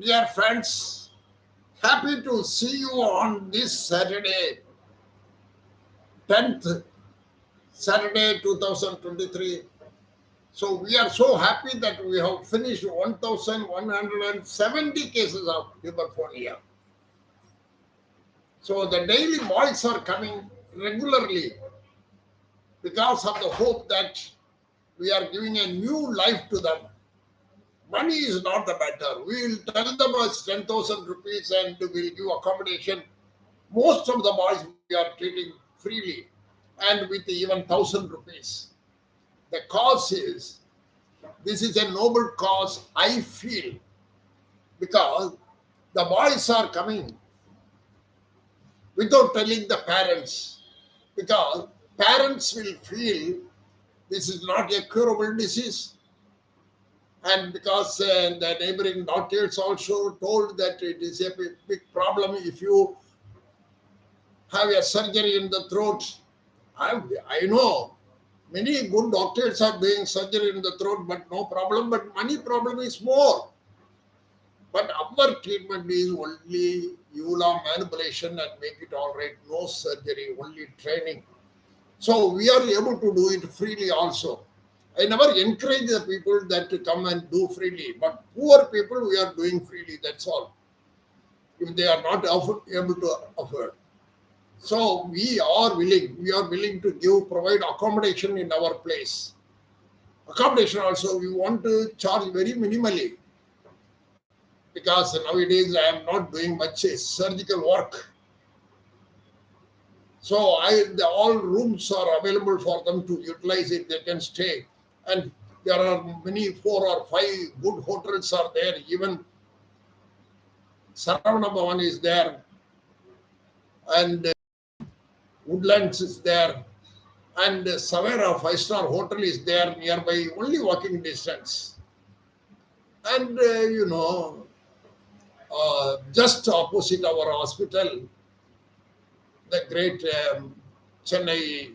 Dear friends, happy to see you on this Saturday, 10th Saturday 2023. So we are so happy that we have finished 1170 cases of Puberphonia. So the daily boys are coming regularly because of the hope that we are giving a new life to them. Money is not the matter. We will tell them as 10,000 rupees and we will give accommodation. Most of the boys we are treating freely and with even 1,000 rupees. The cause is, this is a noble cause, I feel, because the boys are coming without telling the parents, because parents will feel this is not a curable disease. And because the neighboring doctors also told that it is a big problem if you have a surgery in the throat. I know many good doctors are doing surgery in the throat, but no problem. But money problem is more. But our treatment is only EULA manipulation and make it all right. No surgery, only training. So we are able to do it freely also. I never encourage the people that to come and do freely, but poor people we are doing freely. That's all. If they are not able to afford. So we are willing to provide accommodation in our place. Accommodation also, we want to charge very minimally because nowadays I am not doing much surgical work. So all rooms are available for them to utilize it. They can stay. And there are many 4 or 5 good hotels are there. Even Saravana Bhavan is there. And Woodlands is there. And Savera 5-star hotel is there nearby, only walking distance. And just opposite our hospital, the great Chennai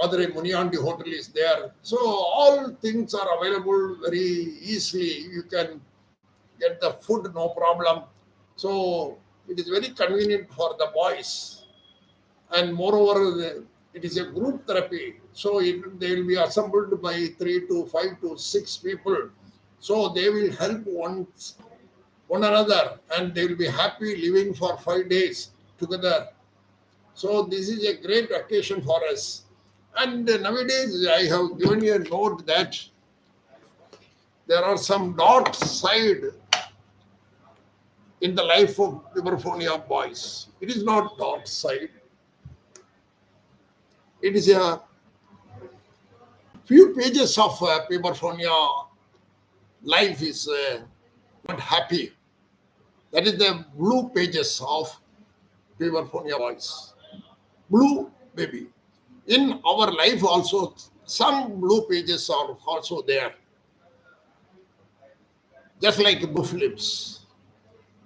Madurai Muniandi hotel is there. So all things are available very easily. You can get the food, no problem. So it is very convenient for the boys. And moreover, it is a group therapy. So they will be assembled by 3 to 5 to 6 people. So they will help one another and they will be happy living for 5 days together. So this is a great occasion for us. And nowadays I have given you a note that there are some dark side in the life of Puberphonia boys. It is not dark side. It is a few pages of Puberphonia life is not happy. That is the blue pages of Puberphonia boys. Blue baby. In our life also, some blue pages are also there. Just like blue flips.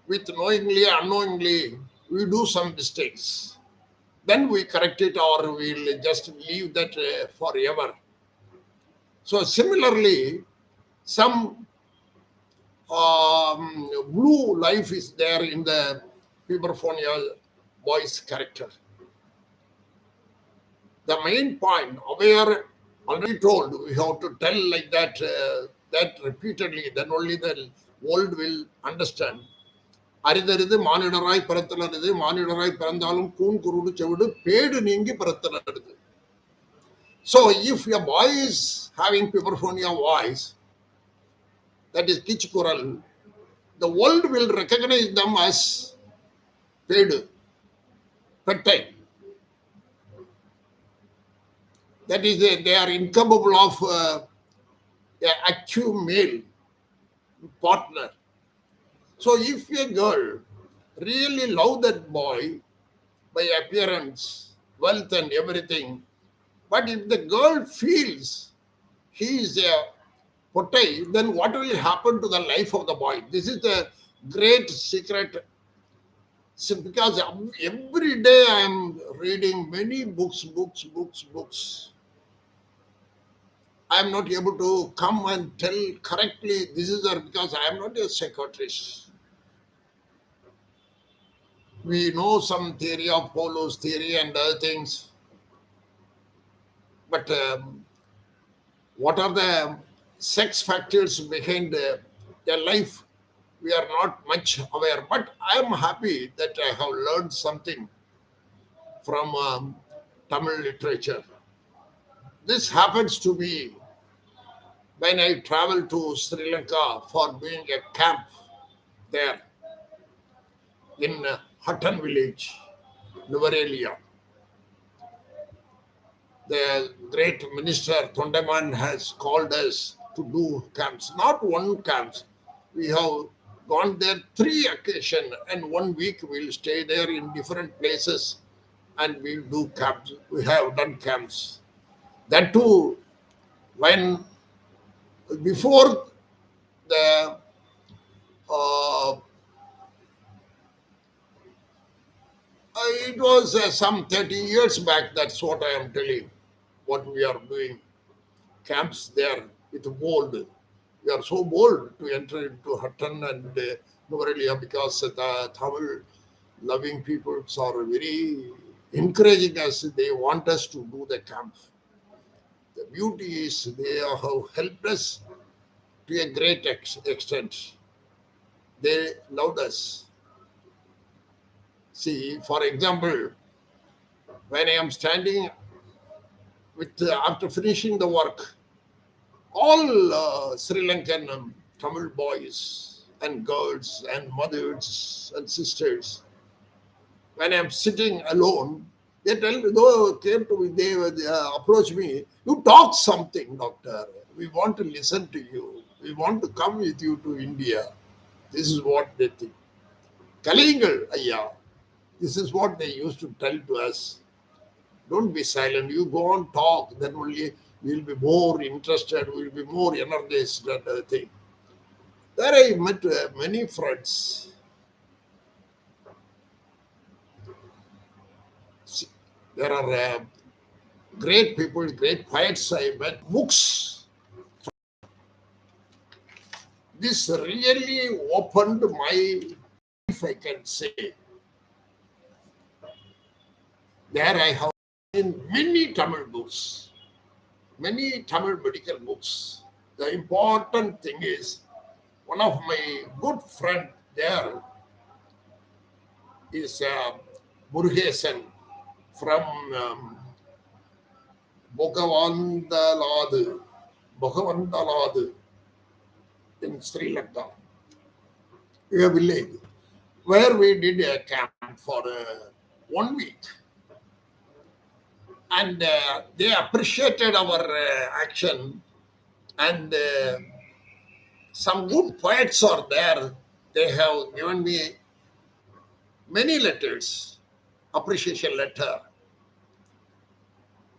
With knowingly, unknowingly, we do some mistakes. Then we correct it or we'll just leave that forever. So similarly, some blue life is there in the Puberphonia boy's character. The main point, aware, already told, we have to tell like that repeatedly, then only the world will understand. அரிதறிது மானிடராய் பிறத்தலருது மானிடராய் பிறந்தாலும் கூன் குருடு செவிடு pad நீங்கி பிறத்தலருது. So if a boy is having Puberphonia voice, that is kichkural, the world will recognize them as pedu, pettai. That is, they are incapable of an active male partner. So if a girl really love that boy by appearance, wealth and everything, but if the girl feels he is a potay, then what will happen to the life of the boy? This is the great secret. Because every day I am reading many books. I am not able to come and tell correctly this is there because I am not a psychiatrist. We know some theory of Polo's theory and other things, but what are the sex factors behind their life? We are not much aware. But I am happy that I have learned something from Tamil literature. This happens to be when I traveled to Sri Lanka for doing a camp there in Hutton village, Nuvarelia. The great minister Tondaman has called us to do camps, not one camps. We have gone there 3 occasions, and 1 week we'll stay there in different places and we'll do camps. We have done camps. That too, when before the uh, it was some 30 years back. That's what I am telling. What we are doing camps there with bold. We are so bold to enter into Hutton and Nuvarelia because the Tamil loving peoples are very encouraging us. They want us to do the camp. The beauty is they have helped us to a great extent. They loved us. See, for example, when I am standing with after finishing the work, all Sri Lankan Tamil boys and girls and mothers and sisters, when I am sitting alone, they came to me, they approach me, you talk something, doctor. We want to listen to you. We want to come with you to India. This is what they think. Kalingal, ayya. This is what they used to tell to us. Don't be silent. You go on talk. Then only we'll be more interested. We'll be more energized and other thing. There I met many friends. See, there are great people, great poets I met. Books. This really opened my, if I can say. There I have seen many Tamil books, many Tamil medical books. The important thing is one of my good friend there is Murugesan from Bogavandaladu, Bogavandaladu in Sri Lanka, a village where we did a camp for 1 week. And they appreciated our action, and some good poets are there. They have given me many letters, appreciation letter.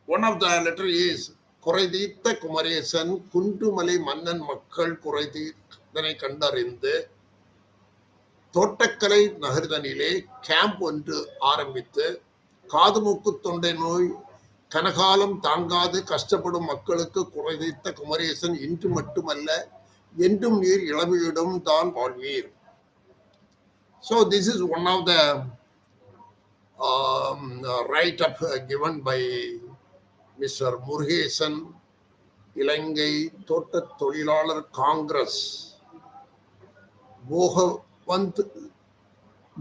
One of the letter is Kuraditha Kumaresan Kuntumale Mannan Makkal Kuradithanai Kandarinde தோட்டக்கலை நகர்தனிலே camp ஒன்று ஆரம்பித்து காதுமூக்கு தொண்டை நோய் கனகாலம் தாங்காது கஷ்டப்படும் மக்களுக்கு குறைதீர்த்த குமரேசன் இன்று மட்டுமல்ல என்றும் நீர் இளமையிடம் தான் வாழ்வீர். So this is one of the write-up given by Mr. Murugesan, இலங்கை தோட்ட தொழிலாளர் Congress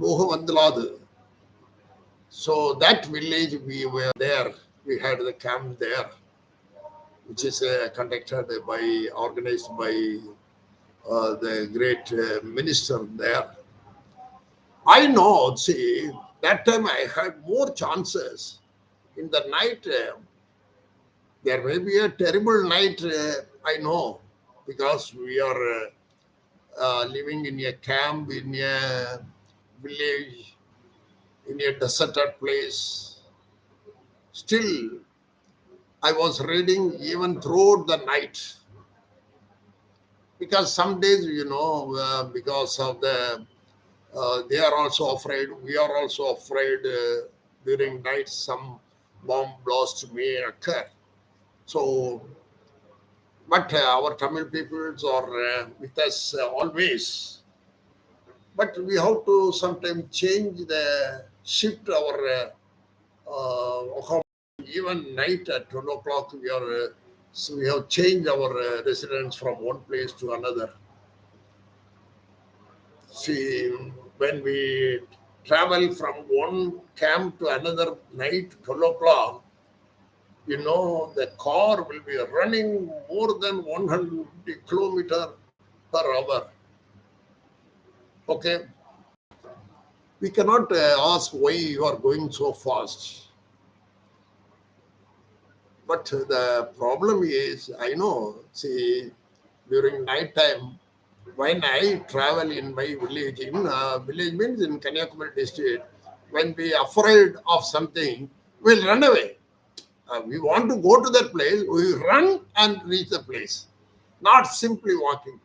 Bogavandaladu. So that village we were there. We had the camp there, which is organized by the great minister there. I know, see, that time I had more chances. In the night, there may be a terrible night, I know, because we are living in a camp, in a village, in a deserted place. Still, I was reading even throughout the night. Because some days, because of the, they are also afraid, we are also afraid during night some bomb blast may occur. So But our Tamil peoples are with us always. But we have to sometimes change the shift our even night at 12 o'clock we are so we have changed our residence from one place to another. See, when we travel from one camp to another night 12 o'clock, the car will be running more than 100 kilometer per hour. Okay, we cannot ask why you are going so fast. But the problem is, I know, see, during night time, when I travel in my village, village means in Kanyakumari district, when we are afraid of something, we'll run away. We want to go to that place, we run and reach the place, not simply walking.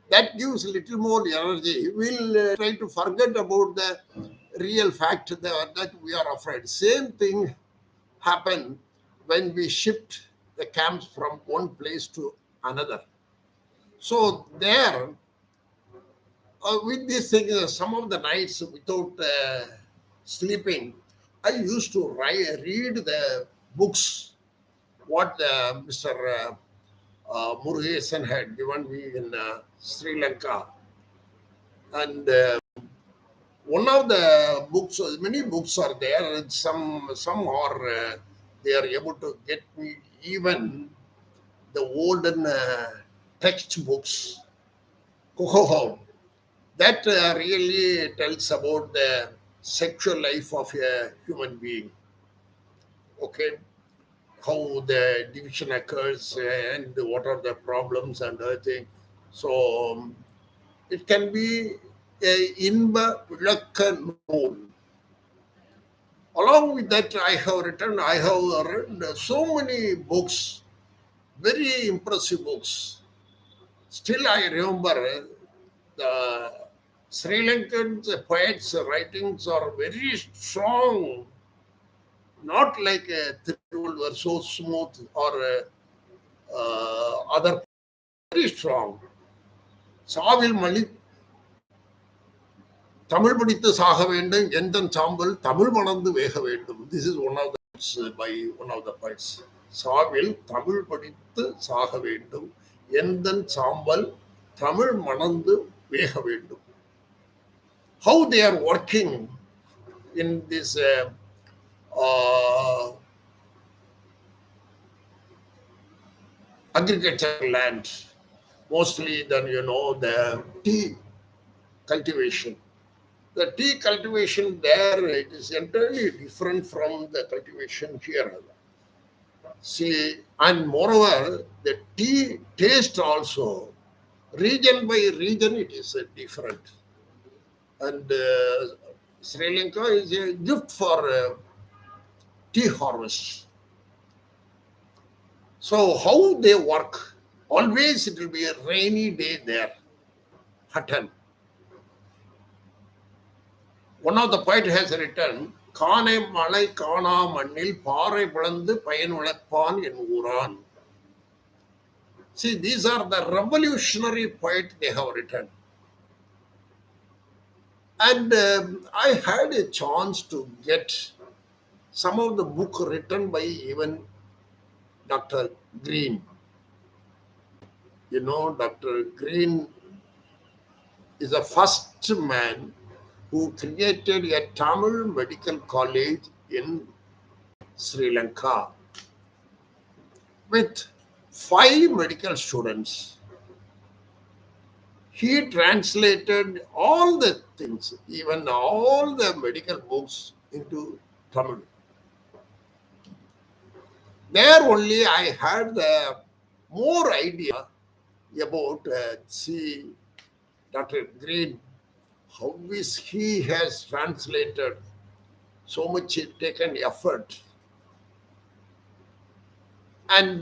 That gives a little more energy. We'll try to forget about the real fact that we are afraid. Same thing happened when we shift the camps from one place to another. So there, with this thing, some of the nights without sleeping, I used to read the books what Mr. Murugesan had given me in Sri Lanka. And one of the books, many books are there, and some are they are able to get me even the olden textbooks. Coco, that really tells about the sexual life of a human being. Okay, how the division occurs and what are the problems and everything. So it can be a inba vilakka nool. Along with that, I have read so many books, very impressive books. Still, I remember the Sri Lankan poets' writings are very strong, not like Tiruvallur, so smooth or other, very strong. சாவில் மணி தமிழ் படித்து சாக வேண்டும் எந்தன் சாம்பல் தமிழ் மணந்து வேக வேண்டும். This is one of the poets by one of the poets. சாவில் Tamil படித்து சாக வேண்டும் எந்தன் சாம்பல் தமிழ் மணந்து வேக வேண்டும். How they are working in this agriculture land, mostly then the tea cultivation. The tea cultivation there, it is entirely different from the cultivation here. See, and moreover, the tea taste also, region by region, it is different. And Sri Lanka is a gift for tea harvest. So how they work, always it will be a rainy day there, Hutton. One of the poet has written, கானை மலை காணா மண்ணில் பாறை பிளந்து பயன் உழைப்பான் என் ஊரான். See, these are the revolutionary poets they have written. And I had a chance to get some of the book written by even Dr. Green. Dr. Green is the first man who created a Tamil medical college in Sri Lanka with 5 medical students. He translated all the things, even all the medical books into Tamil. There only I had the more idea about Dr. Green, how is he has translated so much, taken effort. And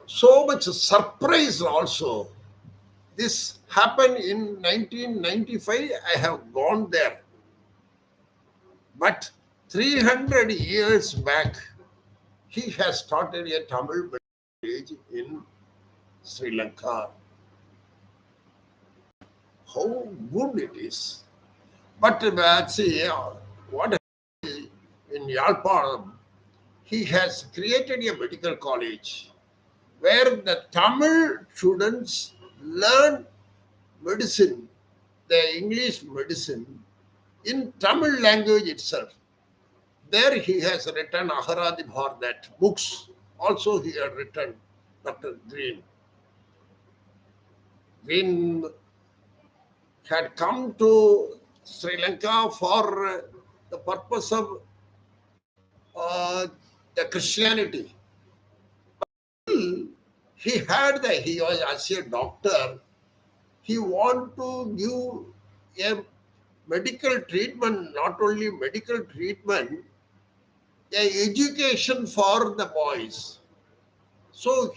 so much surprise also. This happened in 1995. I have gone there. But 300 years back, He has started a Tamil village in Sri Lanka. How good it is. But see, what in Yalparam, he has created a medical college where the Tamil students learn medicine, the English medicine, in Tamil language itself. There he has written Aharadi Bhardat books. Also he had written Dr. Green. Green had come to Sri Lanka for the purpose of the Christianity. He was as a doctor, he want to give a medical treatment, not only medical treatment, a education for the boys. So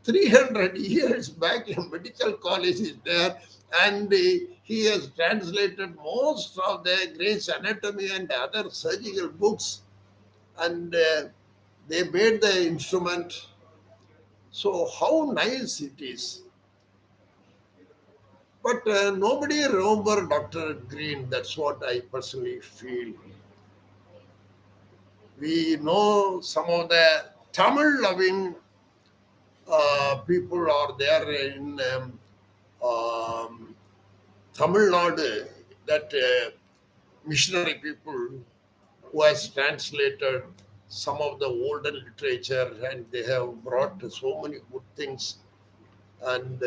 300 years back, a medical college is there, and he has translated most of the Gray's Anatomy and other surgical books, and they made the instrument. So how nice it is. But nobody remember Dr. Green. That's what I personally feel. We know some of the Tamil loving people are there in um, Tamil Nadu, that missionary people who has translated some of the olden literature, and they have brought so many good things, and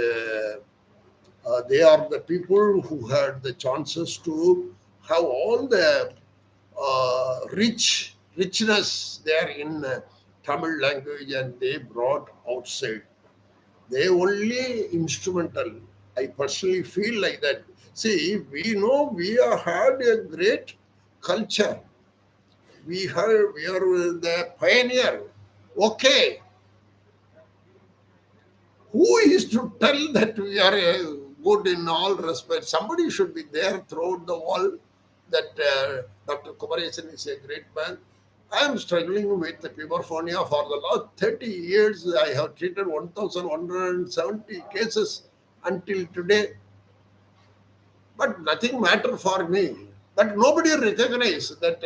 they are the people who had the chances to have all the richness there in Tamil language, and they brought outside. They only instrumental. I personally feel like that. See, we know we have had a great culture. We are the pioneer. Okay, who is to tell that we are good in all respects? Somebody should be there throughout the world. That Dr. Kumaresan is a great man. I am struggling with the puberphonia for the last 30 years. I have treated 1,170 cases until today, but nothing matter for me. But nobody recognizes that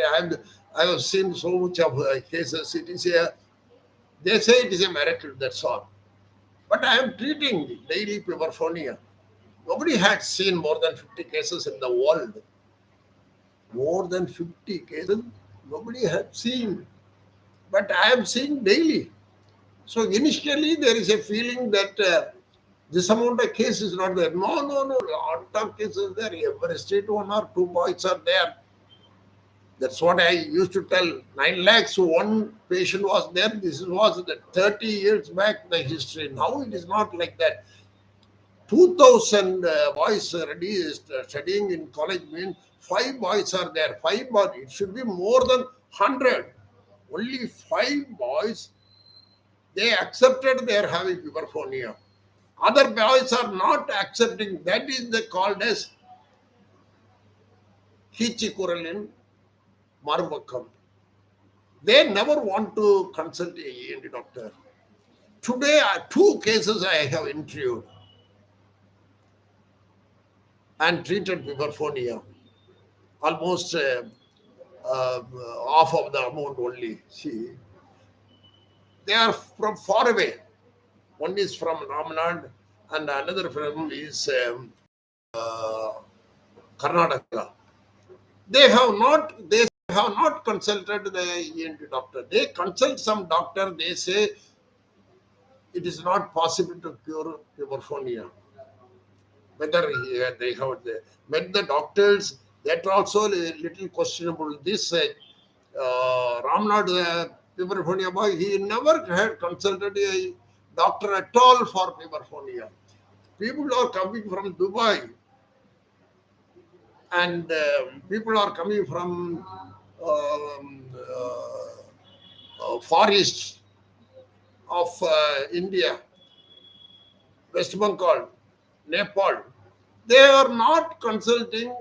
I have seen so much of cases. It is a, they say it is a miracle. That's all. But I am treating daily puberphonia. Nobody had seen more than 50 cases in the world. More than 50 cases, nobody had seen. But I am seeing daily. So initially there is a feeling that this amount of cases is not there. No, no, no. Lot of cases there. Every street, one or two boys are there. That's what I used to tell. 9 lakhs, one patient was there. This was the 30 years back, the history. Now it is not like that. 2,000 boys already studying in college means 5 boys are there. 5 boys, it should be more than 100. Only 5 boys, they accepted they are having puberphonia. Other boys are not accepting. That is the called as Hichikuralin Marvakam. They never want to consult a ENT doctor. Today, 2 cases I have interviewed and treated puberphonia. Almost half of the amount only. See, they are from far away. One is from Ramanad and another from is Karnataka. They have not consulted the ENT doctor. They consult some doctor. They say it is not possible to cure puberphonia. Whether they have met the doctors, that also a little questionable. This Ramnad puberphonia boy, he never had consulted a doctor at all for puberphonia. People are coming from Dubai, and people are coming from far east of India, West Bengal, Nepal. They are not consulting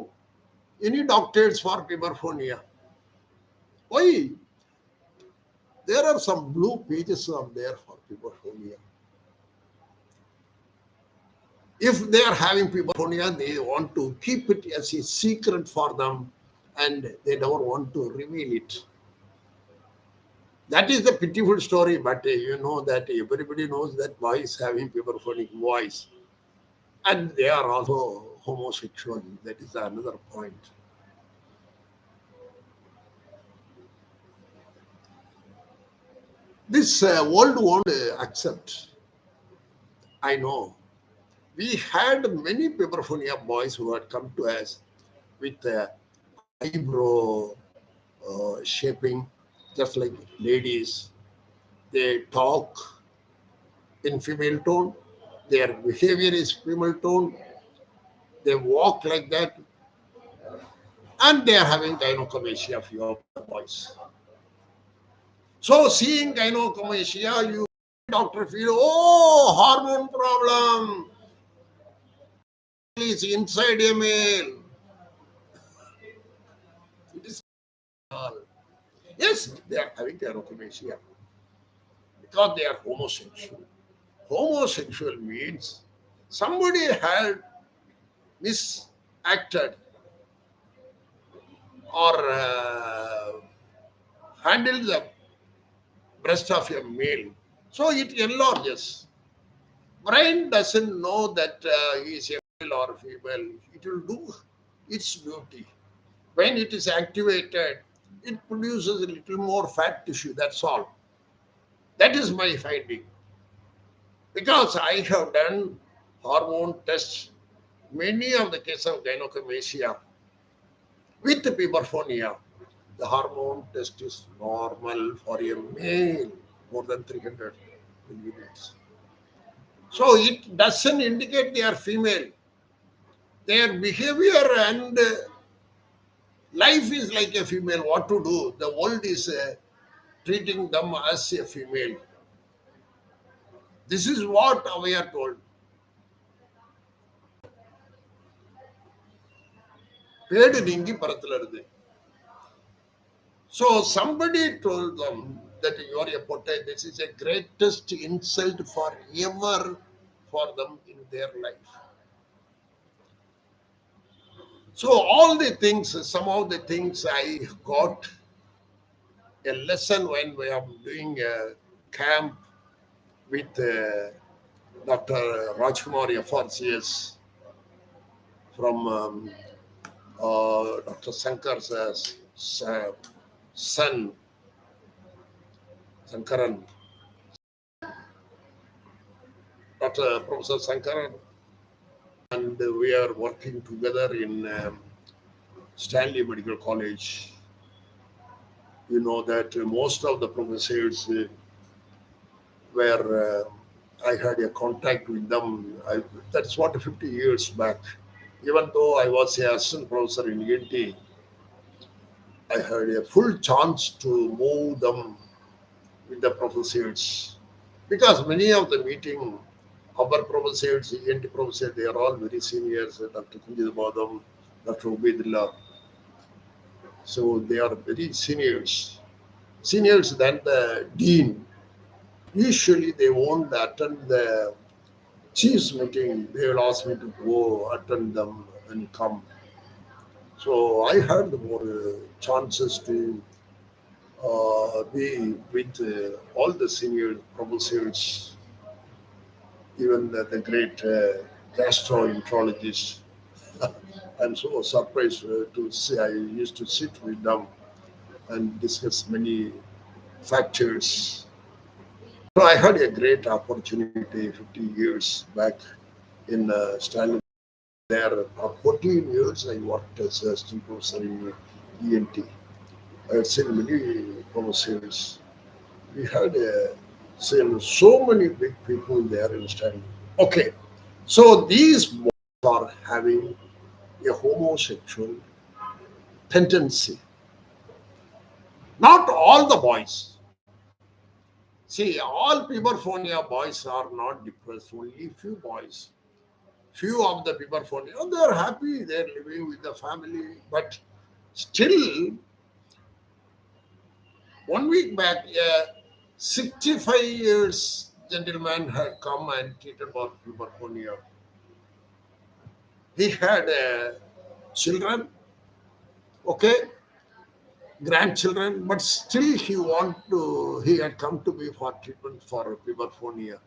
any doctors for puberphonia. Why? There are some blue pages are there for puberphonia. If they are having puberphonia, they want to keep it as a secret for them and they don't want to reveal it. That is the pitiful story, but you know that everybody knows that boy is having puberphonic voice and they are also homosexual. That is another point. This world won't accept. I know. We had many puberphonia boys who had come to us with eyebrow shaping, just like ladies. They talk in female tone. Their behavior is female tone. They walk like that, and they are having gynecomastia, few of the boys. So, seeing gynecomastia, you doctor feel, oh, hormone problem. It's inside a male. It is all. Yes, they are having gynecomastia because they are homosexual. Homosexual means somebody had misacted or handled the breast of a male. So it enlarges. Brain doesn't know that he is a male or female. It will do its duty. When it is activated, it produces a little more fat tissue. That's all. That is my finding. Because I have done hormone tests, many of the cases of gynecomastia with puberphonia, the hormone test is normal for a male, more than 300 units. So it doesn't indicate they are female. Their behavior and life is like a female. What to do? The world is treating them as a female. This is what we are told. பேடு நீங்கி பரத்துல. So somebody told them that you are a potato. This is a greatest insult forever for them in their life. So all the things, some of the things I got a lesson when we are doing a camp with Dr. Rajkumar FRCS from Dr. Sankar's son, Sankaran, Dr. Professor Sankaran, and we are working together in Stanley Medical College. You know that most of the professors were, I had a contact with them. That's what 50 years back. Even though I was a assistant professor in ENT, I had a full chance to move them with the professors because many of the meeting, our professors, ENT professors, they are all very seniors. Dr. Kumaresan, Dr. Ubaidullah. So they are very seniors than the dean. Usually they won't attend the chief's meeting. They will ask me to go attend them and come. So I had more chances to be with all the senior professors, even the great gastroenterologist. I'm so surprised to see. I used to sit with them and discuss many factors. So I had a great opportunity 50 years back in Stanley. There, 14 years I worked as a assistant professor in ENT. I had seen many professors. We had seen so many big people there in Stanley. Okay, so these boys are having a homosexual tendency. Not all the boys. See, all puberphonia boys are not depressed, only few boys. Few of the puberphonia, they are happy, they are living with the family, but still, 1 week back, 65 years gentleman had come and treated for Puberphonia. He had children, okay, grandchildren, but still he had come to me for treatment for Puberphonia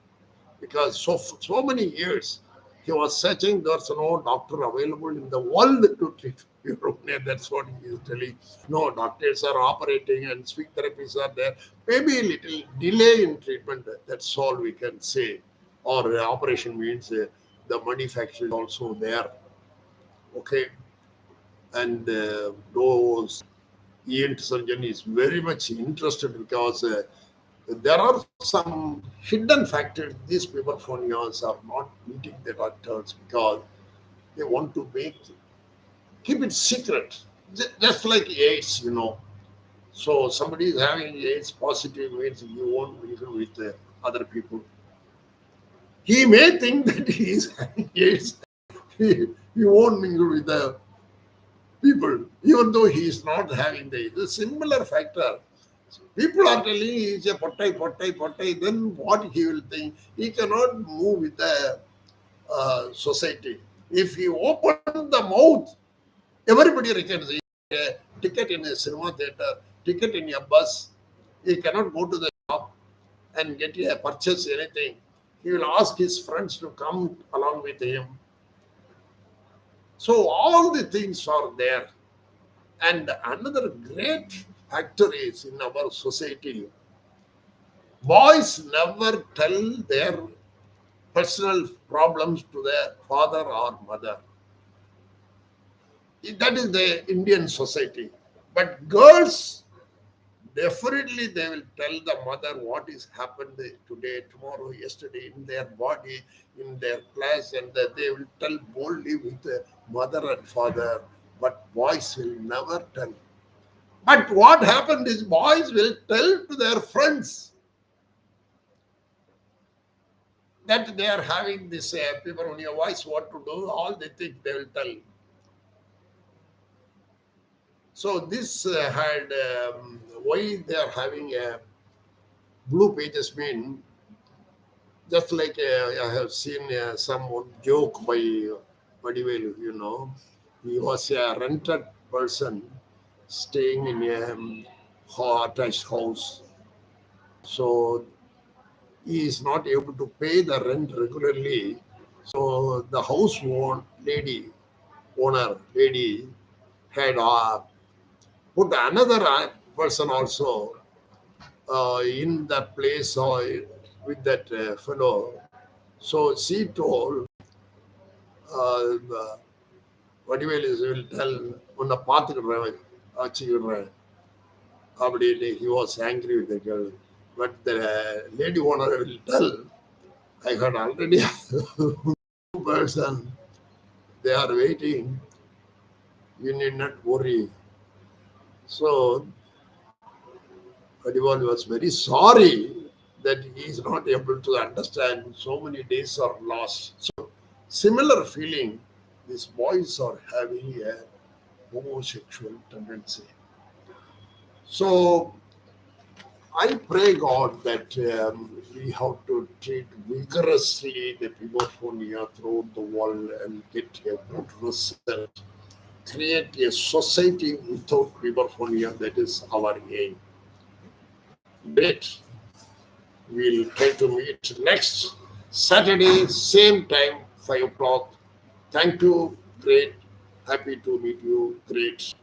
because so many years he was searching. There's no doctor available in the world to treat Puberphonia. That's what he is telling. No doctors are operating and speech therapies are there. Maybe a little delay in treatment. That's all we can say. Or operation means the money factor is also there. Okay, and those ENT surgeon is very much interested because there are some hidden factors. These Puberphonias are not meeting the doctors because they want to keep it secret, just like AIDS. So somebody is having AIDS positive means you won't mingle with other people. He may think that he is having AIDS. He won't mingle with the people, even though he is not having the similar factor. People are telling he is a pottai, then what he will think? He cannot move with the society. If he open the mouth, everybody recognizes a ticket in a cinema theater, ticket in a bus. He cannot go to the shop and get a purchase anything. He will ask his friends to come along with him. So all the things are there. And another great factor is in our society, boys never tell their personal problems to their father or mother. That is the Indian society. But girls, definitely they will tell the mother what is happened today, tomorrow, yesterday in their body, in their class, and they will tell boldly with the mother and father. But boys will never tell. But what happened is boys will tell to their friends that they are having this people on your voice, what to do, all they think they will tell. So this had why they are having a blue pages mean just like I have seen some joke by Vadivel. He was a rented person staying in a attached house. So he is not able to pay the rent regularly. So the owner lady, had put another person also in that place or with that fellow. So she told, Vadivel will tell, உன்னை பார்த்துக்கிறேன் வச்சுக்கிறேன் அப்படின்னு he was angry with the girl. But the lady owner will tell, I had already two person, they are waiting, you need not worry. So Adival was very sorry that he is not able to understand so many days are lost. So similar feeling, these boys are having a homosexual tendency. So I pray God that we have to treat vigorously the Puberphonia throughout the world and get a good result. Create a society without Puberphonia. That is our aim. Great. We'll try to meet next Saturday, same time, 5 o'clock. Thank you. Great. Happy to meet you. Great.